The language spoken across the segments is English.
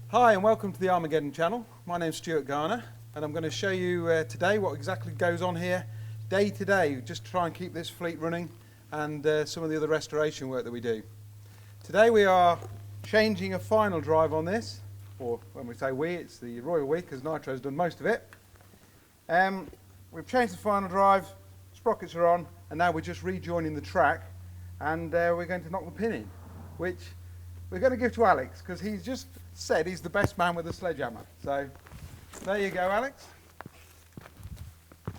Hi and welcome to the Armourgeddon channel. My name's Stuart Garner and I'm going to show you today what exactly goes on here day to day, just to try and keep this fleet running and some of the other restoration work that we do. Today we are changing a final drive on this, or when we say we, it's the Royal we, because Nitro's done most of it. We've changed the final drive, sprockets are on, and now we're just rejoining the track, and we're going to knock the pin in, which we're going to give to Alex, because he's just said he's the best man with a sledgehammer. So there you go, Alex.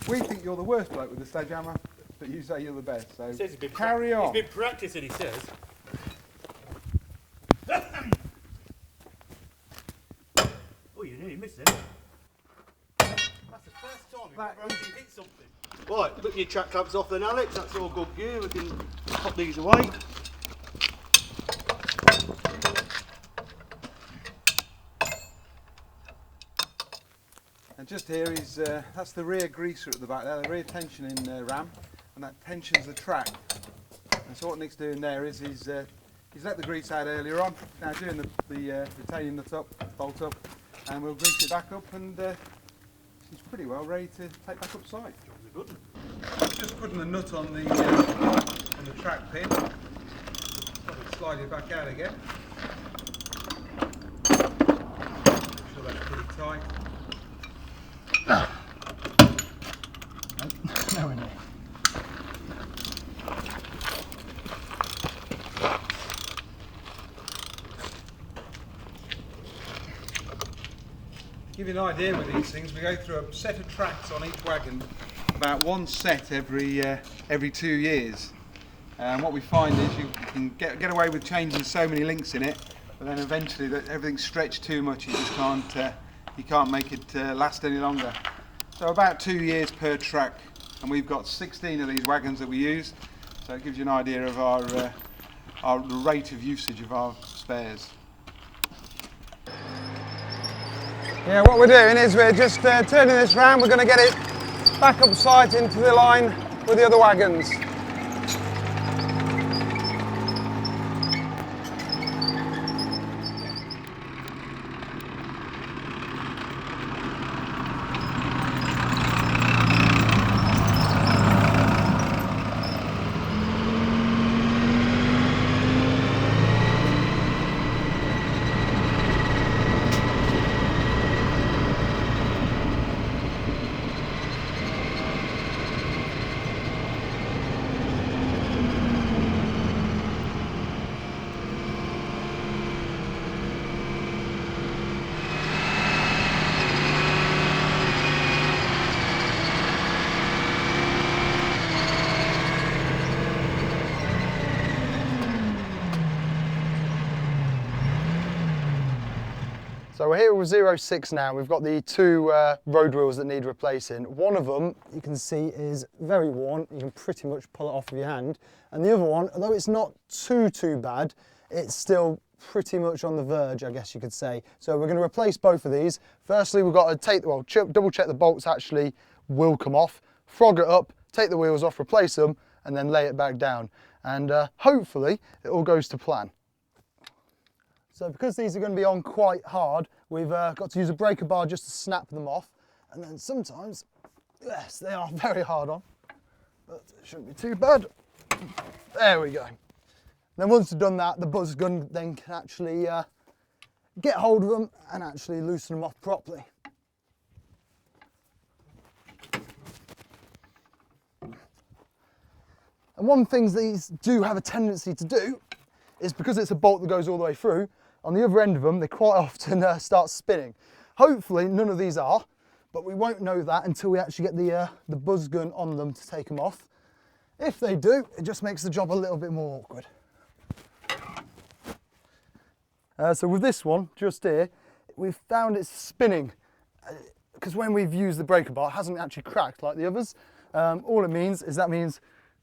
We think you're the worst bloke with a sledgehammer, but you say you're the best. So carry on. He's been practicing, he says. Oh, you nearly missed it. That's the first time you've ever actually hit something. Right, put your track clamps off then, Alex. That's all good gear. We can pop these away. And just here is, that's the rear greaser at the back there, the rear tensioning ram, and that tensions the track. And so what Nick's doing there is he's let the grease out earlier on, now doing the retaining nut up, bolt up, and we'll grease it back up, and she's pretty well ready to take back up site. Just putting the nut on the track pin, probably slide it back out again. Make sure that's pretty tight. No, in there. To give you an idea with these things, we go through a set of tracks on each wagon, about one set every 2 years. And what we find is you can get away with changing so many links in it, but then eventually that everything's stretched too much, you just can't you can't make it last any longer. So about 2 years per track, and we've got 16 of these wagons that we use, so it gives you an idea of our rate of usage of our spares. Yeah, what we're doing is we're just turning this round. We're going to get it back up site into the line with the other wagons. So we're here with 06 now. We've got the two road wheels that need replacing. One of them, you can see, is very worn. You can pretty much pull it off with your hand. And the other one, although it's not too bad, it's still pretty much on the verge, I guess you could say. So we're going to replace both of these. Firstly, we've got to double check the bolts actually will come off, frog it up, take the wheels off, replace them, and then lay it back down. And hopefully it all goes to plan. So because these are going to be on quite hard, we've got to use a breaker bar just to snap them off. And then sometimes, yes, they are very hard on, but it shouldn't be too bad. There we go. Then once we've done that, the buzz gun then can actually get hold of them and actually loosen them off properly. And one thing these do have a tendency to do is, because it's a bolt that goes all the way through, on the other end of them, they quite often start spinning. Hopefully none of these are, but we won't know that until we actually get the buzz gun on them to take them off. If they do, it just makes the job a little bit more awkward. So with this one, just here, we've found it's spinning, because when we've used the breaker bar, it hasn't actually cracked like the others. All it means is that means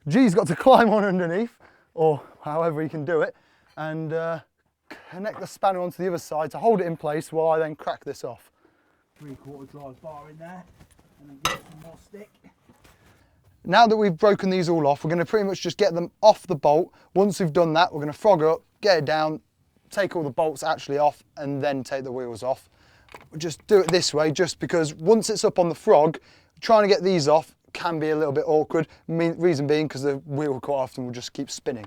G's got to climb on underneath, or however he can do it, and connect the spanner onto the other side to hold it in place while I then crack this off. 3/4 drive bar in there, and then get some more stick. Now that we've broken these all off, we're going to pretty much just get them off the bolt. Once we've done that, we're going to frog up, get it down, take all the bolts actually off and then take the wheels off. We'll just do it this way, just because once it's up on the frog, trying to get these off can be a little bit awkward. Reason being because the wheel quite often will just keep spinning.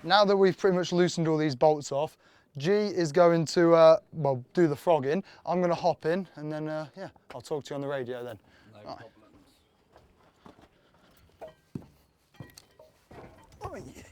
Now that we've pretty much loosened all these bolts off, G is going to well, do the frogging. I'm going to hop in and then yeah, I'll talk to you on the radio then. No problems. Oh, yeah.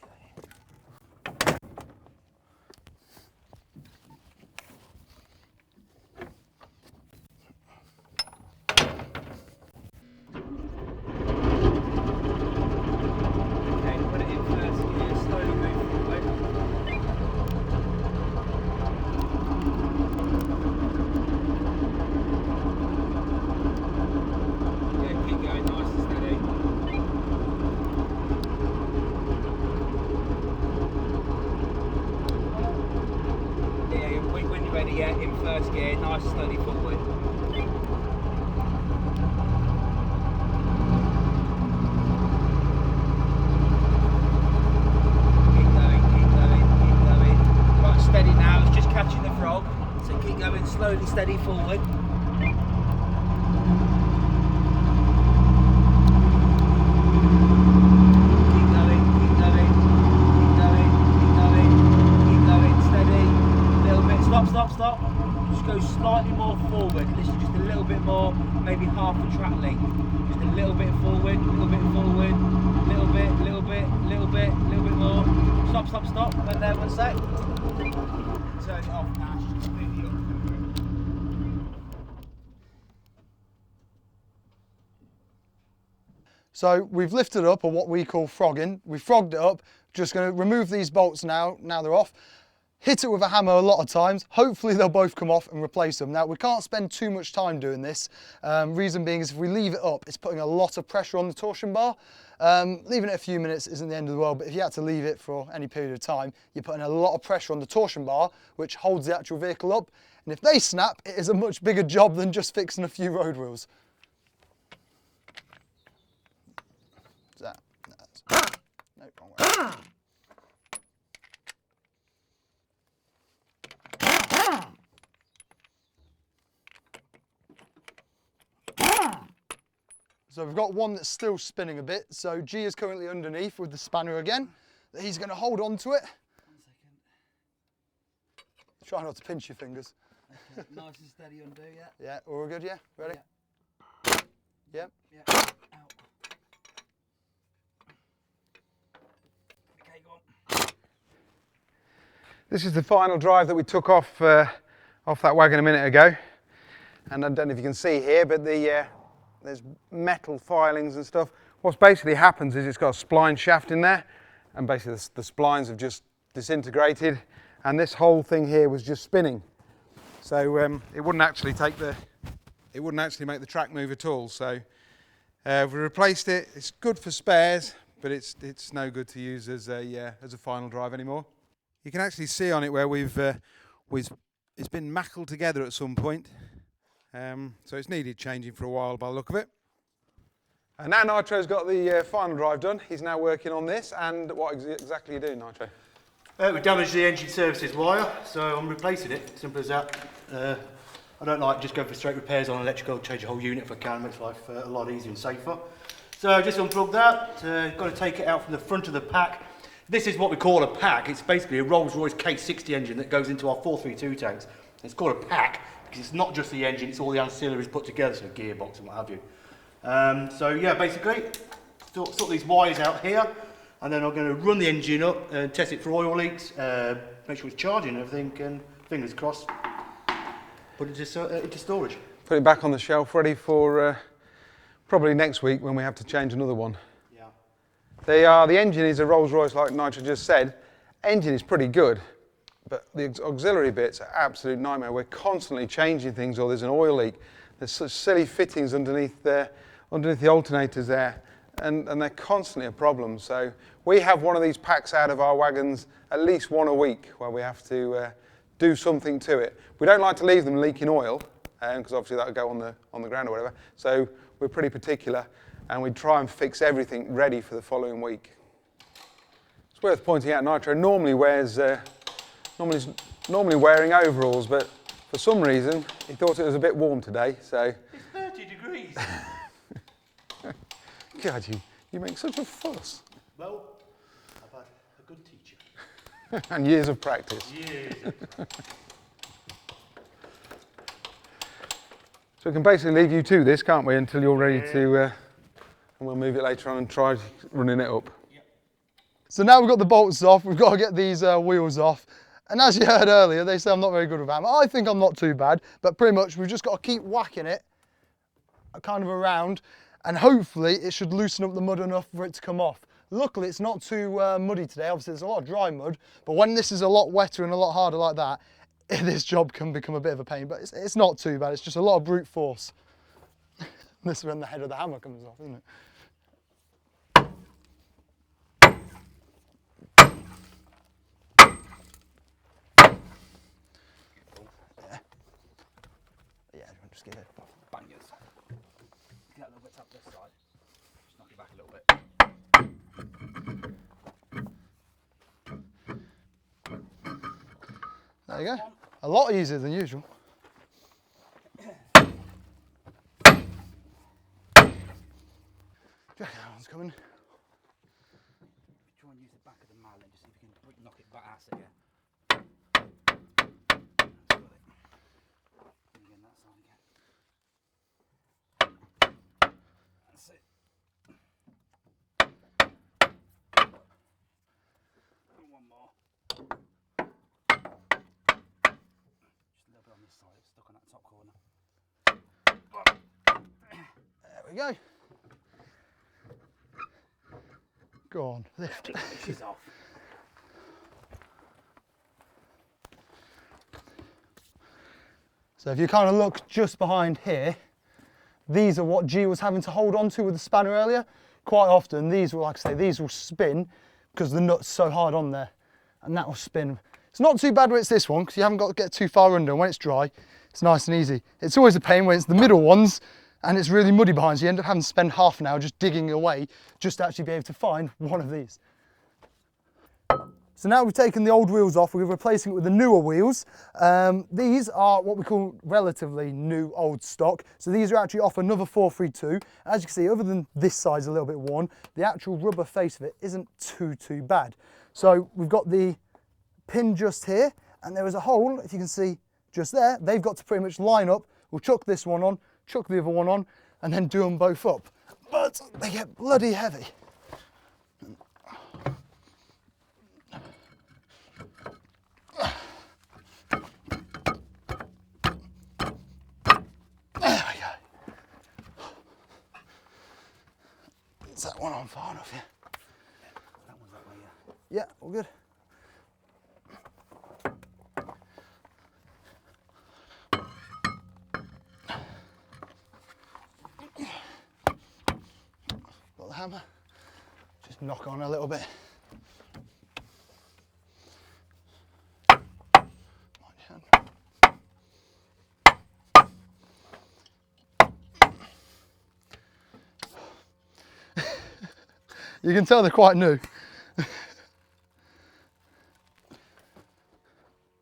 In first gear, nice slowly forward. Keep going, keep going, keep going. Right, steady now, it's just catching the frog. So keep going, slowly, steady forward. Stop. Just go slightly more forward. Listen, just a little bit more, maybe half the track length. Just a little bit forward, little bit forward, little bit more. Stop. Wait there, 1 sec. Turn it off now. Just completely up. So we've lifted up, or what we call frogging. We frogged it up. Just going to remove these bolts now they're off. Hit it with a hammer a lot of times. Hopefully they'll both come off and replace them. Now we can't spend too much time doing this. Reason being is if we leave it up, it's putting a lot of pressure on the torsion bar. Leaving it a few minutes isn't the end of the world, but if you had to leave it for any period of time, you're putting a lot of pressure on the torsion bar, which holds the actual vehicle up. And if they snap, it is a much bigger job than just fixing a few road wheels. No, wrong way. So we've got one that's still spinning a bit. So G is currently underneath with the spanner again. He's going to hold on to it. 1 second. Try not to pinch your fingers. Okay. Nice and steady undo, yeah? Yeah, all good, yeah? Ready? Yeah. Yeah. Out. Okay, go on. This is the final drive that we took off that wagon a minute ago. And I don't know if you can see here, but there's metal filings and stuff. What's basically happens is it's got a spline shaft in there, and basically the splines have just disintegrated, and this whole thing here was just spinning. So it wouldn't actually make the track move at all. So we replaced it. It's good for spares, but it's no good to use as a final drive anymore. You can actually see on it where it's been mackled together at some point. So it's needed changing for a while by the look of it. And now Nitro's got the final drive done. He's now working on this. And what exactly are you doing, Nitro? We damaged the engine services wire, so I'm replacing it. Simple as that. I don't like just going for straight repairs on electrical, change the whole unit if I can. Makes life a lot easier and safer. So just unplug that. Got to take it out from the front of the pack. This is what we call a pack. It's basically a Rolls-Royce K60 engine that goes into our 432 tanks. It's called a pack because it's not just the engine, it's all the ancillaries put together, so gearbox and what have you. So yeah, basically, sort these wires out here, and then I'm going to run the engine up and test it for oil leaks, make sure it's charging and everything, and fingers crossed, put it into storage. Put it back on the shelf, ready for probably next week when we have to change another one. Yeah. The engine is a Rolls-Royce, like Nitro just said. Engine is pretty good, but the auxiliary bits are absolute nightmare. We're constantly changing things, or there's an oil leak. There's such silly fittings underneath the alternators there, and they're constantly a problem. So we have one of these packs out of our wagons at least one a week where we have to do something to it. We don't like to leave them leaking oil, because obviously that would go on the ground or whatever. So we're pretty particular, and we try and fix everything ready for the following week. It's worth pointing out Nitro normally wears normally wearing overalls, but for some reason he thought it was a bit warm today. So it's 30 degrees. God, you make such a fuss. Well, I've had a good teacher. And years of practice. Years of practice. So we can basically leave you to this, can't we, until you're ready to, and we'll move it later on and try running it up. Yep. So now we've got the bolts off, we've got to get these wheels off. And as you heard earlier, they say I'm not very good with hammer. I think I'm not too bad, but pretty much we've just got to keep whacking it kind of around, and hopefully it should loosen up the mud enough for it to come off. Luckily it's not too muddy today. Obviously there's a lot of dry mud, but when this is a lot wetter and a lot harder like that, this job can become a bit of a pain, but it's not too bad. It's just a lot of brute force. This is when the head of the hammer comes off, isn't it? Just give it Bangers. Get a little bit up this side. Just knock it back a little bit. There you go. A lot easier than usual. That one's coming. Try and use the back of the mallet and just see if you can knock it back at it, yeah. Again, that side again. That's it. One more. Just a little bit on this side, it's stuck on that top corner. There we go. Go on, lift. She's off. So if you kind of look just behind here, these are what G was having to hold on to with the spanner earlier. Quite often these will, like I say, these will spin because the nut's so hard on there, and that will spin. It's not too bad when it's this one because you haven't got to get too far under, and when it's dry, it's nice and easy. It's always a pain when it's the middle ones and it's really muddy behind, so you end up having to spend half an hour just digging away just to actually be able to find one of these. So now we've taken the old wheels off, we're replacing it with the newer wheels. These are what we call relatively new old stock. So these are actually off another 432. As you can see, other than this side's a little bit worn, the actual rubber face of it isn't too bad. So we've got the pin just here, and there is a hole, if you can see just there. They've got to pretty much line up. We'll chuck this one on, chuck the other one on, and then do them both up. But they get bloody heavy. There we go. Is that one on far enough, yeah? That one's that way, yeah. Yeah, all good. Got the hammer. Just knock on a little bit. You can tell they're quite new.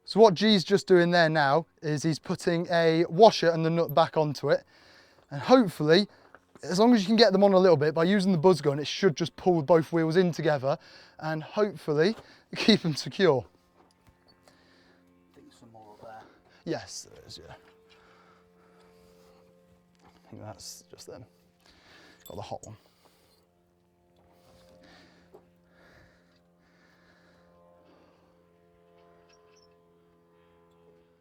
So what G's just doing there now is he's putting a washer and the nut back onto it, and hopefully, as long as you can get them on a little bit, by using the buzz gun, it should just pull both wheels in together and hopefully keep them secure. I think some more up there. Yes, there is, yeah. I think that's just them. Got the hot one.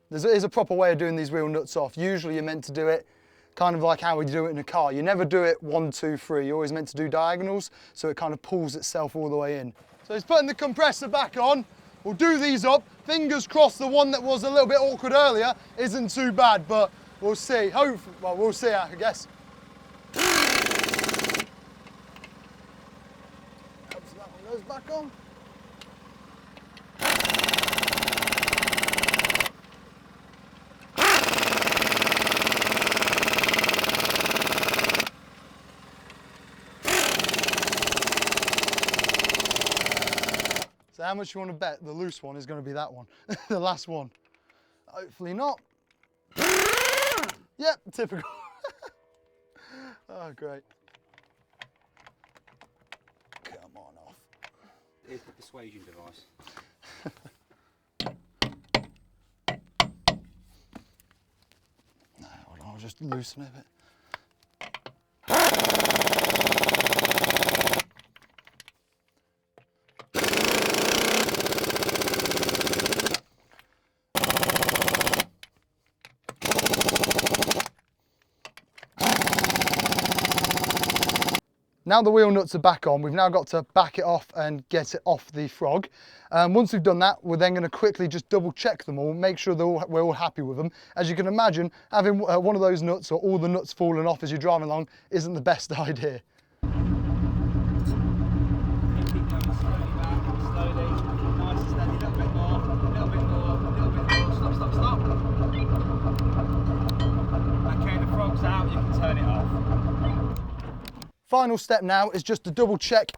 There is a proper way of doing these wheel nuts off. Usually you're meant to do it kind of like how we do it in a car. You never do it 1, 2, 3. You're always meant to do diagonals, so it kind of pulls itself all the way in. So he's putting the compressor back on. We'll do these up. Fingers crossed the one that was a little bit awkward earlier isn't too bad, but we'll see. Hopefully, well, we'll see, I guess. Hopefully that one goes back on. So how much you want to bet the loose one is going to be that one? The last one. Hopefully not. Yep, typical. Oh, great. Come on off. Here's the persuasion device. No, hold on, I'll just loosen it a bit. Now the wheel nuts are back on, we've now got to back it off and get it off the frog. Once we've done that, we're then going to quickly just double check them all, make sure we're all happy with them. As you can imagine, having one of those nuts or all the nuts falling off as you're driving along isn't the best idea. Keep going slowly back, slowly, nice and steady, a little bit more, a little bit more, a little bit more. Stop, stop, stop. Okay, the frog's out, you can turn it off. Final step now is just to double check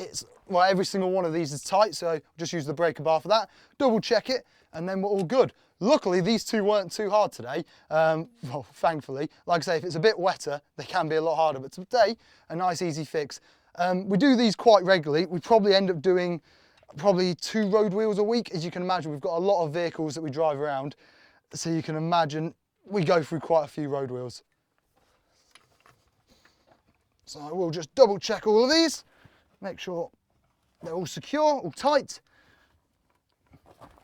well, every single one of these is tight, so just use the breaker bar for that. Double check it, and then we're all good. Luckily, these two weren't too hard today. Well, thankfully. Like I say, if it's a bit wetter, they can be a lot harder, but today, a nice easy fix. We do these quite regularly. We probably end up doing 2 road wheels a week. As you can imagine, we've got a lot of vehicles that we drive around, so you can imagine we go through quite a few road wheels. So I will just double check all of these, make sure they're all secure, all tight.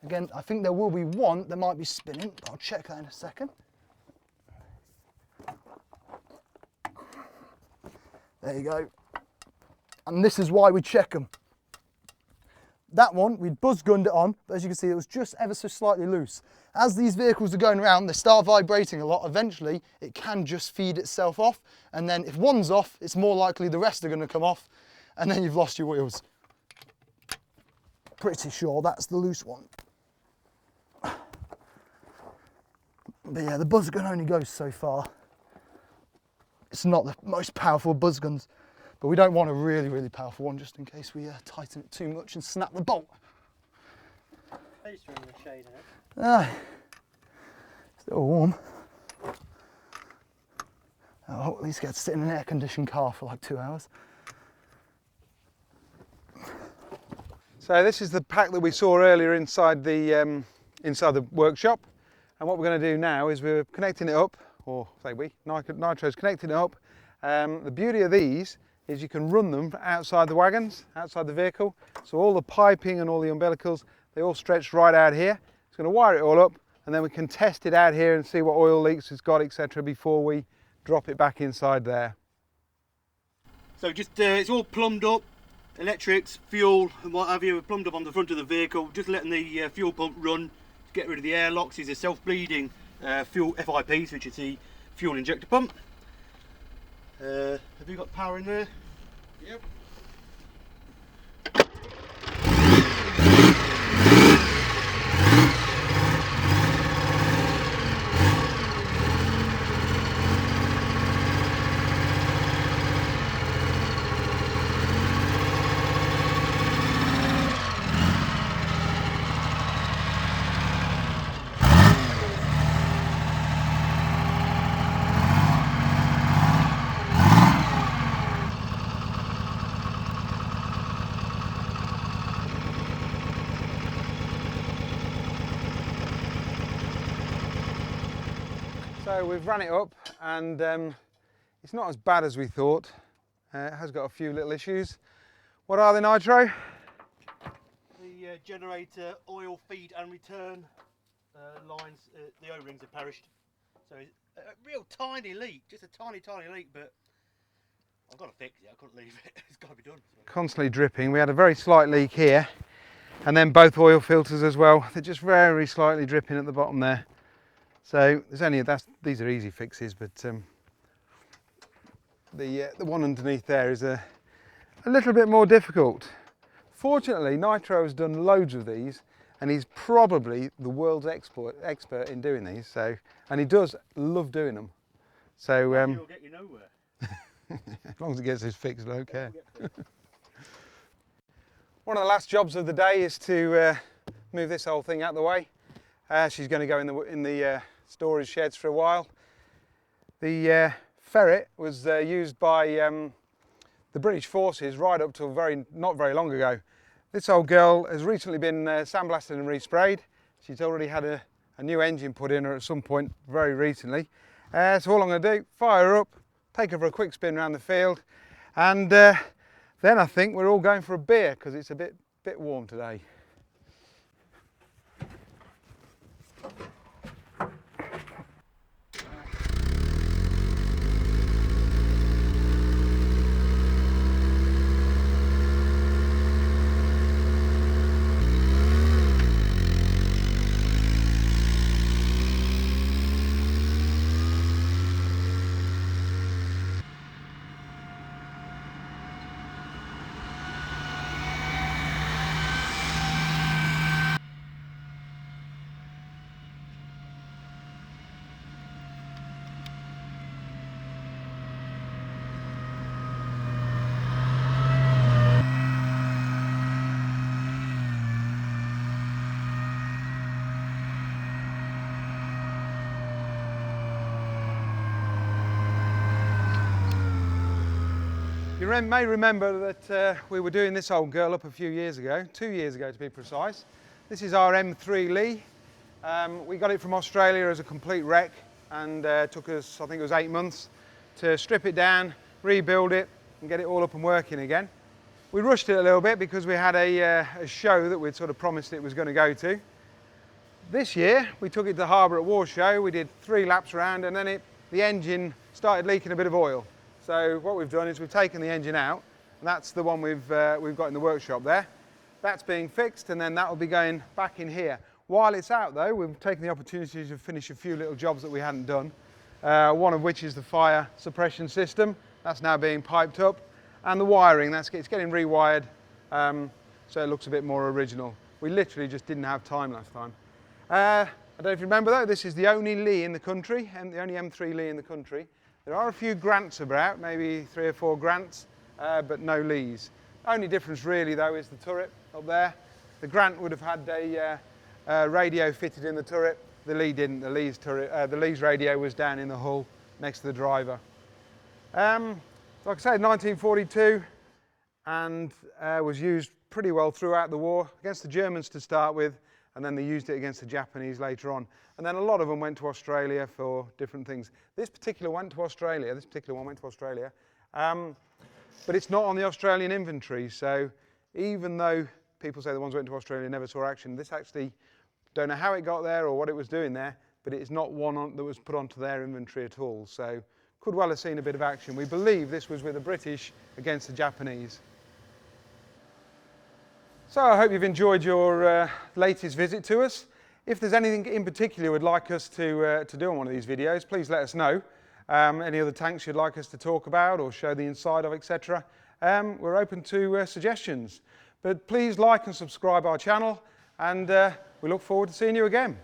Again, I think there will be one that might be spinning, but I'll check that in a second. There you go. And this is why we check them. That one, we buzz gunned it on, but as you can see, it was just ever so slightly loose. As these vehicles are going around, they start vibrating a lot. Eventually, it can just feed itself off. And then if one's off, it's more likely the rest are going to come off. And then you've lost your wheels. Pretty sure that's the loose one. But yeah, the buzz gun only goes so far. It's not the most powerful buzz guns, but we don't want a really, really powerful one just in case we tighten it too much and snap the bolt. It's in the shade, isn't it? Ah, still warm. Oh, at least get to sit in an air-conditioned car for like 2 hours. So this is the pack that we saw earlier inside the workshop, and what we're going to do now is we're connecting it up, or say Nitro's connecting it up. The beauty of these is you can run them outside the wagons, outside the vehicle, so all the piping and all the umbilicals, they all stretch right out here. It's going to wire it all up, and then we can test it out here and see what oil leaks it's got, etc., before we drop it back inside there. So just it's all plumbed up, electrics, fuel and what have you, plumbed up on the front of the vehicle, just letting the fuel pump run to get rid of the airlocks. These are self-bleeding fuel FIPs, which is the fuel injector pump. Have you got power in there? Yep. So we've run it up, and it's not as bad as we thought. It has got a few little issues. What are they, Nitro? The generator, oil feed and return lines, the O-rings have perished. So it's a real tiny leak, just a tiny leak, but I've got to fix it, I couldn't leave it, it's got to be done. So. Constantly dripping. We had a very slight leak here, And then both oil filters as well. They're just very slightly dripping at the bottom there. So there's only, these are easy fixes, but the one underneath there is a little bit more difficult. Fortunately, Nitro has done loads of these, and he's probably the world's expert in doing these. So, and he does love doing them. So He'll get you nowhere. as long as it gets his fixed, I don't care. One of the last jobs of the day is to move this whole thing out of the way. She's going to go in the storage sheds for a while. The Ferret was used by the British forces right up till not very long ago. This old girl has recently been sandblasted and resprayed. She's already had a new engine put in her at some point very recently. So all I'm going to do, fire her up, take her for a quick spin around the field, and then I think we're all going for a beer because it's a bit warm today. You may remember that we were doing this old girl up a few years ago, 2 years ago to be precise. This is our M3 Lee. We got it from Australia as a complete wreck, and took us, I think it was 8 months, to strip it down, rebuild it and get it all up and working again. We rushed it a little bit because we had a show that we'd sort of promised it was going to go to. This year we took it to harbour at War Show, we did 3 laps around, and then the engine started leaking a bit of oil. So what we've done is we've taken the engine out, and that's the one we've got in the workshop there. That's being fixed, and then that will be going back in here. While it's out though, we've taken the opportunity to finish a few little jobs that we hadn't done. One of which is the fire suppression system. That's now being piped up, and the wiring, it's getting rewired, so it looks a bit more original. We literally just didn't have time last time. I don't know if you remember though, this is the only Lee in the country, and the only M3 Lee in the country. There are a few Grants about, maybe 3 or 4 Grants, but no Lees. Only difference really though is the turret up there. The Grant would have had a radio fitted in the turret. The Lee didn't. The Lee's radio was down in the hull next to the driver. Like I said, 1942, and was used pretty well throughout the war against the Germans to start with, and then they used it against the Japanese later on. And then a lot of them went to Australia for different things. This particular one went to Australia, but it's not on the Australian inventory. So even though people say the ones that went to Australia never saw action, this actually, don't know how it got there or what it was doing there, but it is not one that was put onto their inventory at all. So could well have seen a bit of action. We believe this was with the British against the Japanese. So I hope you've enjoyed your latest visit to us. If there's anything in particular you would like us to do on one of these videos, please let us know. Any other tanks you'd like us to talk about or show the inside of, etc. We're open to suggestions. But please like and subscribe our channel, and we look forward to seeing you again.